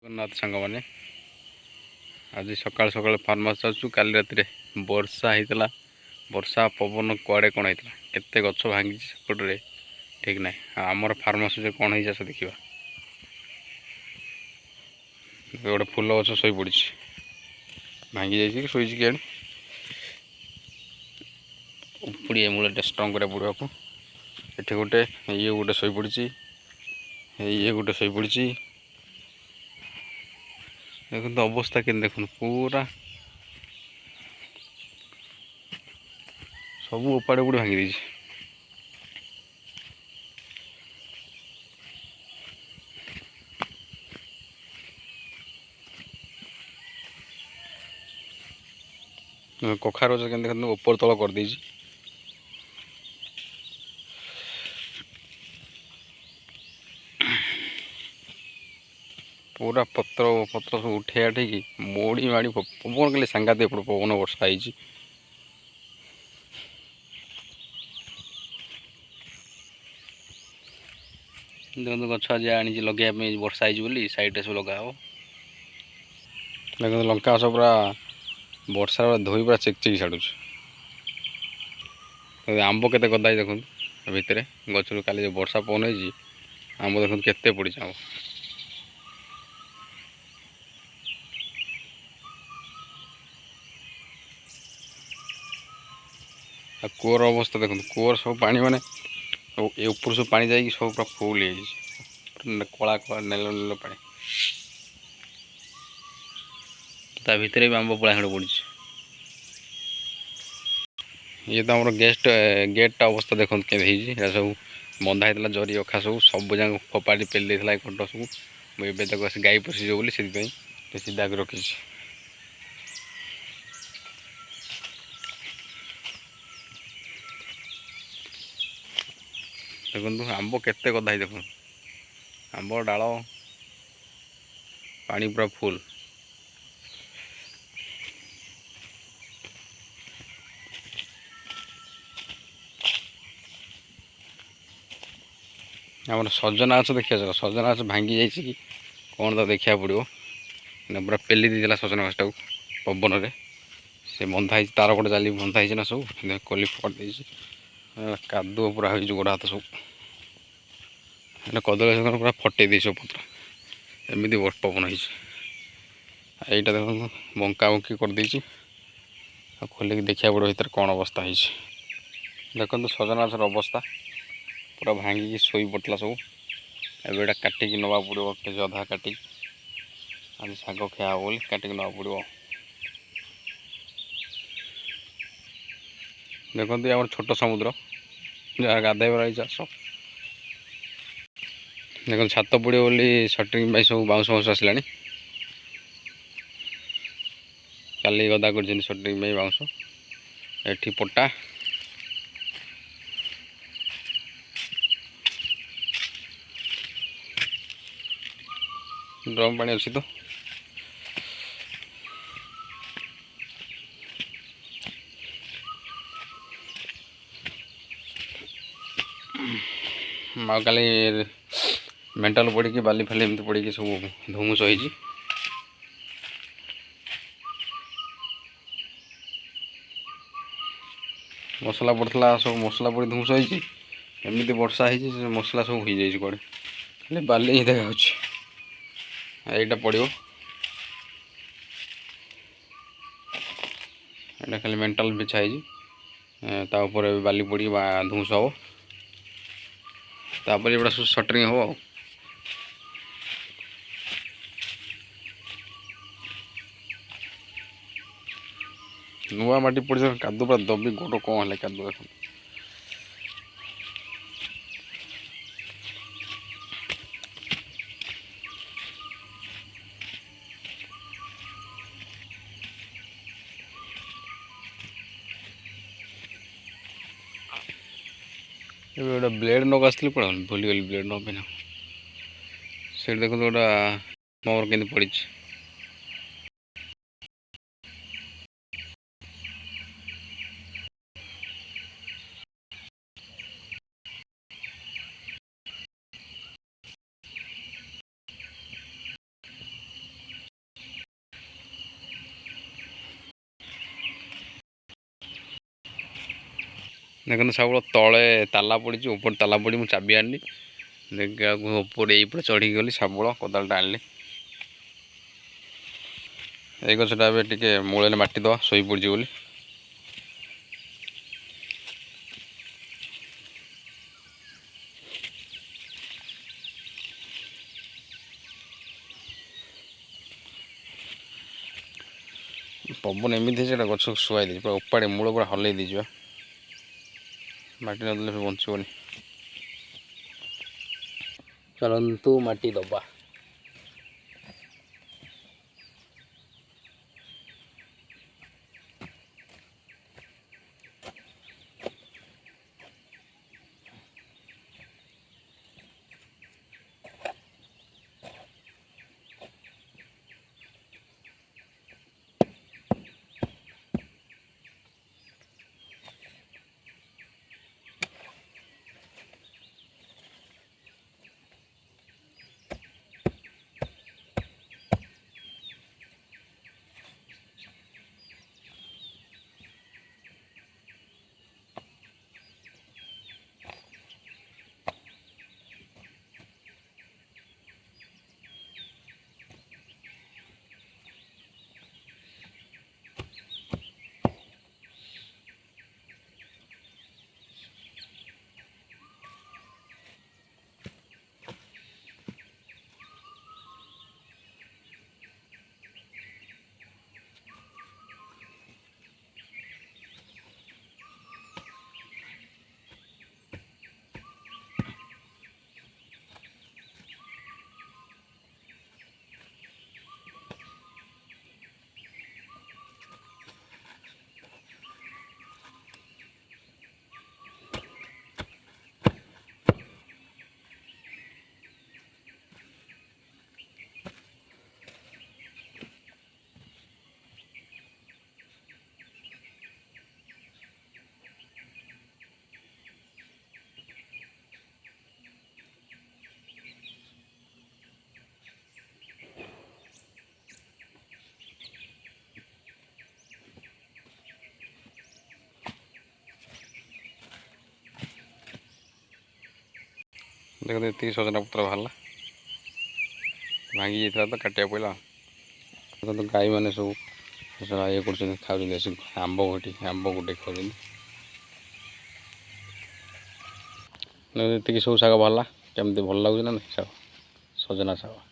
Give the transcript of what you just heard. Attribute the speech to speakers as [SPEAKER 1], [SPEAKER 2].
[SPEAKER 1] जगन्नाथ सांग मैंने आज सकाल सकाल फार्म हाउस जाऊँ। काली राति वर्षा होता वर्षा पवन कुआड़े कौन होता केते गछ भांगी सेपटे ठीक ना आमर फार्म हाउस कौन हो जास देखा गोटे फूल गछ शई पड़ी भांगी जाइए शोची कि उपड़ी मूल स्ट्रंग करा पड़ा को ये गोटे ये गोटे शई पड़ी ये गोटे शई पड़ी देखो तो अवस्था के देखो पूरा सब उपाड़े उपाड़ी भांगी देछि। कखार गछ के देखो ऊपर तल कर देछि। पूरा पत्र पत्र सब उठे आठे मोड़ी माड़ी पवन कले सांगाते पवन वर्षा होती देखो गछ आज आनी लगे वर्षा होली सैड्रे सब लगा हे देखो लंका गछ पूरा वर्षा धोई पूरा चेक चेक छाड़ू आंब केते गदा देखो भितर गच काली वर्षा पवन होती आंब देखो केते पड़ी आंब कूअर अवस्था देखो कूअर सब पानी माने ऊपर सब पानी जाइए सब पूरा फुल कला कला नेल नेल पानी ता भितर भी आंब पड़ा खड़ पड़ी। ये तो आम गेटा अवस्था देखो के सब बंधा होता जरी अखा सब जगह फोपाड़ी पेल खट सब मुझे गाई पशिज बोली से सीधा रखी देखो आंब केते गदा देखो आंब डाल पानी पूरा फुल आम सजना गछ देखिए सजना गछ भांगी जाइए कौन तो देखा पड़ो पूरा पेली दी सजना गछटा पवन में से बंधा तार गोटे जाली बंधा ना सब कली फट कादुଅ पूरा हो गोड़ हाथ सब कदली गछ पूरा फटे दी सब पत्र एमती पवन होटा देख बंका बंकी कर खोलिक देखा पड़ो भर कौन अवस्था है देखो सजना गछर अवस्था पूरा भांगिकी शोई पड़ता सब एटा काटिक नवा पड़ो के अधा काटिक आज शाग खिया बोली काटिक नवा पड़ो देखते आम छोट समुद्र जहाँ गाधेबार चाष देख छात पड़ो बोली सटरिंग सब बाउंश बाउंश आसला काली गदा कर सटरिंग बाउंश एठी पट्टा ड्रम पानी अच्छी तो माँ काली मेंटाल पड़ी बाली फाली एमती पड़ी सब धुमुस हो मसला पड़ता सब मसला पड़ी धुमुस होमती वर्षा हो मसला सब हो जाए कड़े खाली बाली ही देखा यहाँ पड़ो यहाँ खाली मेंटाल बिछाई बाली पड़ी धुमुस हम तापर एटा सब सटरिंग हम नुआ माटी पड़ कादू पूरा दबी गोड़ कौन है कादू देख गोटे ब्लेड नक आसती पड़ा भूलीगली ब्लेड न पिना से देखो गोटा मोर के पड़ी देखो सब तले ताला पड़ी ऊपर ताला पड़ी मुझे चाबी आनी देखा ऊपर ये चढ़ी गली शाबल कोदालटा आनली ये गछटा टे मूल माटी दवा शई पड़ी बोली पवन एमती है गछ शुआई दे पूरा उपाड़े मूल पूरा हल्ई दीजिए माटी नदेले बचबनी चलतु माटी दबा देखते ये सजना पत्र बाहर भांगी जाता तो काटिया पड़ा तो गाई मैंने सब ये कर खाऊ आंब गोटी आंब गोटे खाऊ सब शाग बाहर केमती भल लगुच ना शाग सजना शाग